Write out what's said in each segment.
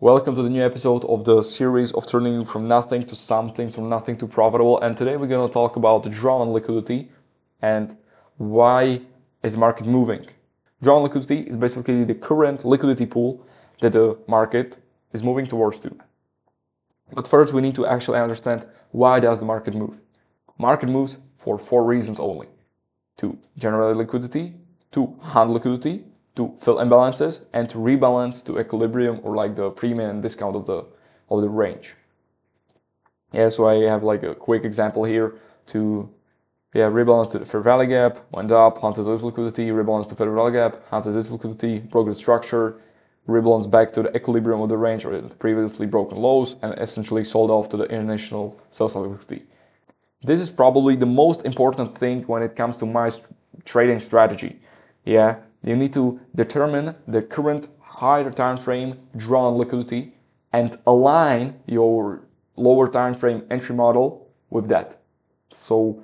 Welcome to the new episode of the series of turning from nothing to something, from nothing to profitable. And today we're going to talk about the draw on liquidity and why is the market moving. Draw on liquidity is basically the current liquidity pool that the market is moving towards to. But first we need to actually understand why does the market move. Market moves for 4 reasons only: to generate liquidity, to hunt liquidity, to fill imbalances, and to rebalance to equilibrium or like the premium and discount of the range. So I have like a quick example here to rebalance to the fair value gap, went up, hunted this liquidity, rebalance to fair value gap, hunted this liquidity, broke the structure, rebalance back to the equilibrium of the range or the previously broken lows, and essentially sold off to the international sales liquidity. This is probably the most important thing when it comes to my trading strategy. You need to determine the current higher time frame draw on liquidity and align your lower time frame entry model with that. So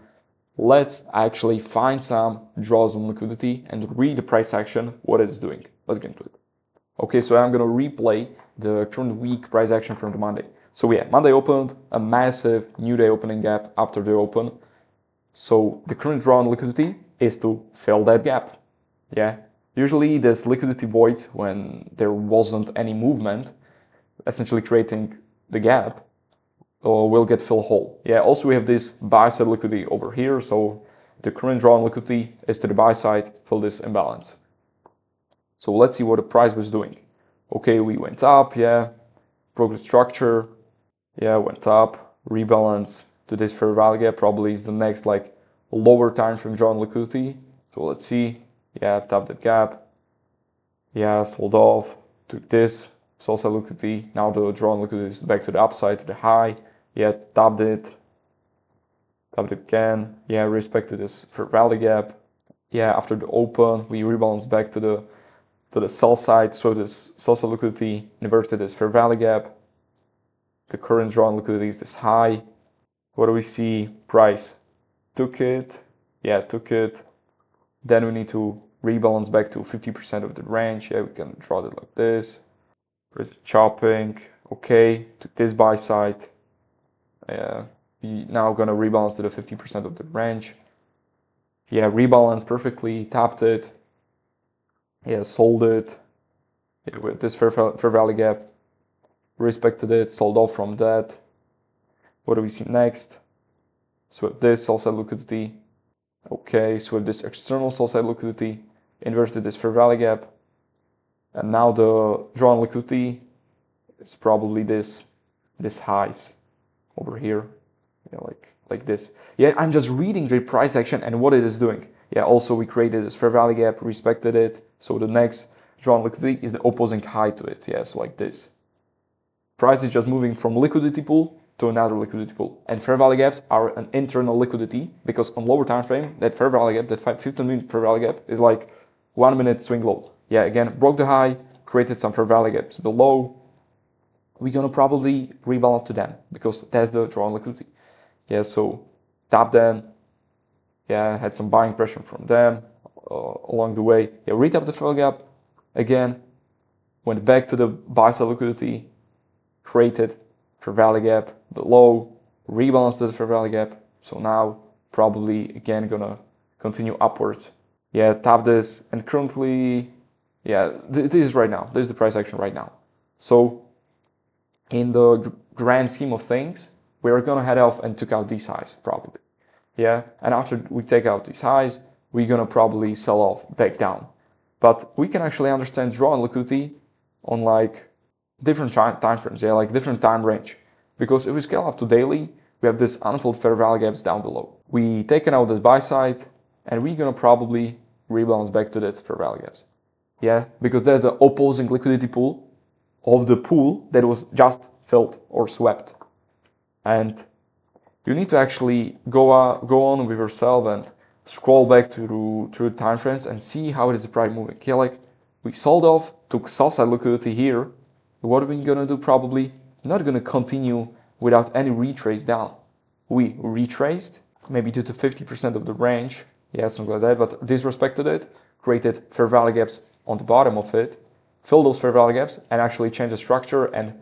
let's actually find some draws on liquidity and read the price action, what it's doing. Let's get into it. Okay, so I'm gonna replay the current week price action from the Monday. So Monday opened a massive new day opening gap after the open. So the current draw on liquidity is to fill that gap. Usually this liquidity voids when there wasn't any movement, essentially creating the gap, will get filled whole. Also we have this buy side liquidity over here. So the current draw on liquidity is to the buy side, fill this imbalance. So let's see what the price was doing. Okay, we went up, broke the structure, went up, rebalance to this fair value gap, probably is the next like lower time frame draw on liquidity. So let's see, tapped the gap, sold off, took this, sold side liquidity, now the draw on liquidity is back to the upside, to the high, tapped it again, respected this fair value gap. After the open, we rebalance back to the sell side, so this sell side liquidity inverted this fair value gap. The current draw on liquidity is this high. What do we see? Price took it, took it. Then we need to rebalance back to 50% of the range. We can draw it like this. There's chopping. Okay, took this buy side. We now gonna rebalance to the 50% of the range. Rebalance perfectly, tapped it. Sold it with this fair value gap, respected it, sold off from that. What do we see next? Swept this sell side liquidity. Okay, swept this external sell side liquidity, inverted this fair value gap, and now the draw on liquidity is probably this highs over here, like this. I'm just reading the price action and what it is doing. Also we created this fair value gap, respected it. So the next draw on liquidity is the opposing high to it. So like this. Price is just moving from liquidity pool to another liquidity pool. And fair value gaps are an internal liquidity because on lower time frame, that fair value gap, that 15-minute fair value gap is like 1 minute swing low. Again, broke the high, created some fair value gaps below. We're gonna probably rebalance to them because that's the draw on liquidity. So tap them. Had some buying pressure from them along the way. Retap the fair value gap again, went back to the buy side liquidity, created fair value gap below, rebalanced the fair value gap. So now probably again gonna continue upwards. Tap this, and currently, this is right now. This is the price action right now. So in the grand scheme of things, we're gonna head off and took out these highs probably. And after we take out these highs, we're gonna probably sell off back down. But we can actually understand draw on liquidity on like different time frames, like different time range. Because if we scale up to daily, we have this unfilled fair value gaps down below. We taken out the buy side, and we're gonna probably rebalance back to that fair value gaps. Because that's the opposing liquidity pool of the pool that was just filled or swept. And you need to actually go on with yourself and scroll back through time frames and see how it is the price moving. Like we sold off, took sell side liquidity here. What are we gonna do? Probably not gonna continue without any retrace down. We retraced maybe to 50% of the range, something like that, but disrespected it, created fair value gaps on the bottom of it. fill those fair value gaps and actually change the structure. And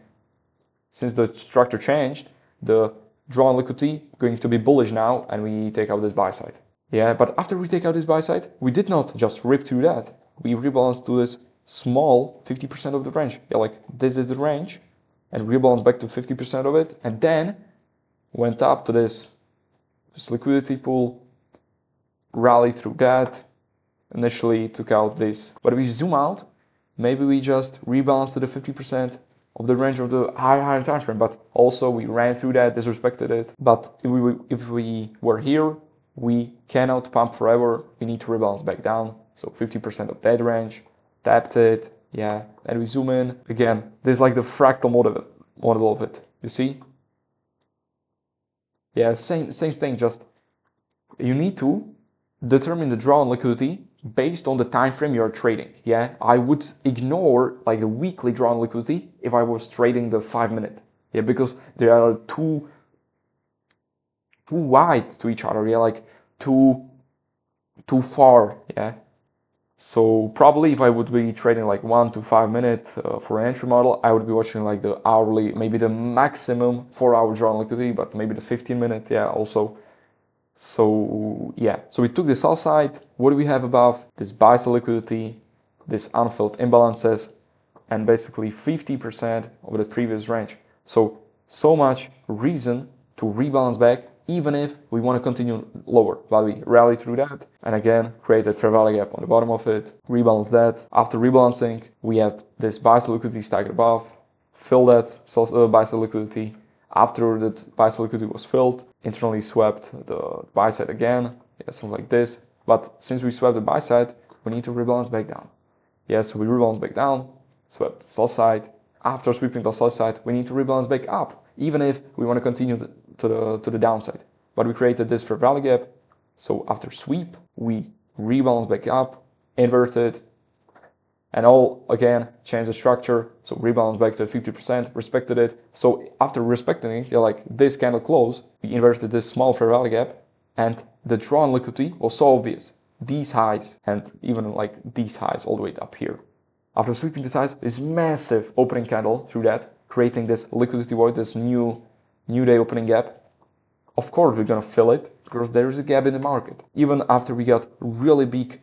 since the structure changed, the drawn liquidity going to be bullish now, and we take out this buy side. Yeah, but after we take out this buy side, we did not just rip through that. We rebalanced to this small 50% of the range. Yeah, like this is the range, and rebalanced back to 50% of it, and then went up to this liquidity pool, rallied through that, initially took out this. But if we zoom out, maybe we just rebalanced to the 50% of the range of the higher time frame, but also we ran through that, disrespected it. But if we were here, we cannot pump forever. We need to rebalance back down. So 50% of that range, tapped it, yeah, and we zoom in. Again, this is like the fractal model of it, you see? Yeah, same thing, just you need to determine the draw on liquidity based on the time frame you are trading. Yeah, I would ignore like the weekly draw on liquidity if I was trading the 5-minute. Yeah, because they are too wide to each other. Yeah, like too far. Yeah. So probably if I would be trading like 1 to 5 minute for an entry model, I would be watching like the hourly, maybe the maximum 4-hour draw on liquidity, but maybe the 15-minute. Yeah, also. So yeah, so we took the sell side. What do we have above? This buy side liquidity, this unfilled imbalances, and basically 50% of the previous range. So much reason to rebalance back, even if we want to continue lower. But we rally through that, and again created fair value gap on the bottom of it, rebalance that. After rebalancing, we had this buy side liquidity stacked above, fill that buy side liquidity. After that buy side liquidity was filled, internally swept the buy side again, yeah, something like this. But since we swept the buy side, we need to rebalance back down. Yeah, so we rebalance back down, swept the sell side. After sweeping the sell side, we need to rebalance back up, even if we want to continue to the downside. But we created this fair value gap. So after sweep, we rebalance back up, inverted, and all again change the structure. So rebalance back to 50%, respected it. So after respecting it, you're like this candle close, we inverted this small fair value gap, and the drawn liquidity was so obvious. These highs and even like these highs all the way up here. After sweeping this highs, this massive opening candle through that, creating this liquidity void, this new day opening gap. Of course we're gonna fill it because there is a gap in the market. Even after we got really big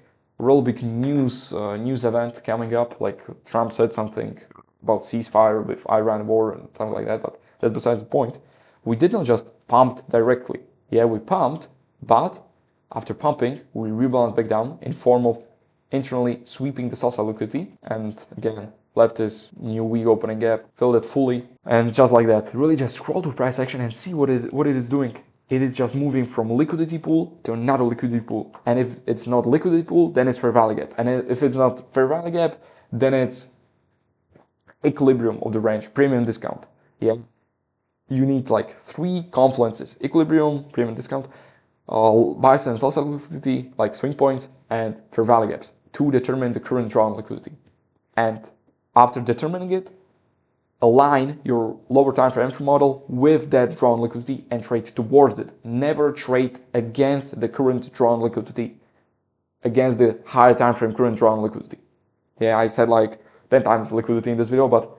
news event coming up, like Trump said something about ceasefire with Iran war and something like that, but that's besides the point. We did not just pump directly. Yeah, we pumped, but after pumping, we rebalanced back down in form of internally sweeping the sell side liquidity, and again left this new weak opening gap, filled it fully, and just like that, really just scroll to price action and see what it is doing. It is just moving from liquidity pool to another liquidity pool. And if it's not liquidity pool, then it's fair value gap. And if it's not fair value gap, then it's equilibrium of the range, premium discount. Yeah, you need like 3 confluences: equilibrium, premium discount, buy side and sell side liquidity, like swing points, and fair value gaps to determine the current drawn liquidity. And after determining it, align your lower time frame entry model with that drawn liquidity and trade towards it. Never trade against the current drawn liquidity, against the higher time frame current drawn liquidity. Yeah, I said like 10 times liquidity in this video, but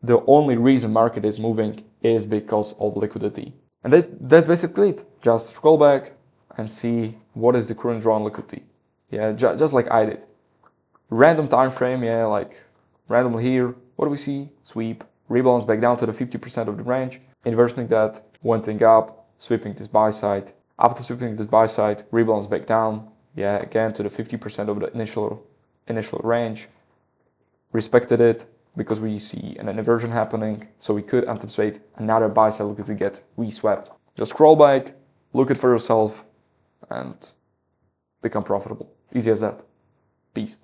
the only reason market is moving is because of liquidity. And that's basically it. Just scroll back and see what is the current drawn liquidity. Yeah, just like I did. Random time frame, yeah, like randomly here. What do we see? Sweep, rebalance back down to the 50% of the range, inverting that, went up, sweeping this buy side. After sweeping this buy side, rebalance back down, yeah, again to the 50% of the initial range. Respected it because we see an inversion happening, so we could anticipate another buy side liquidity get re-swept. Just scroll back, look it for yourself, and become profitable. Easy as that. Peace.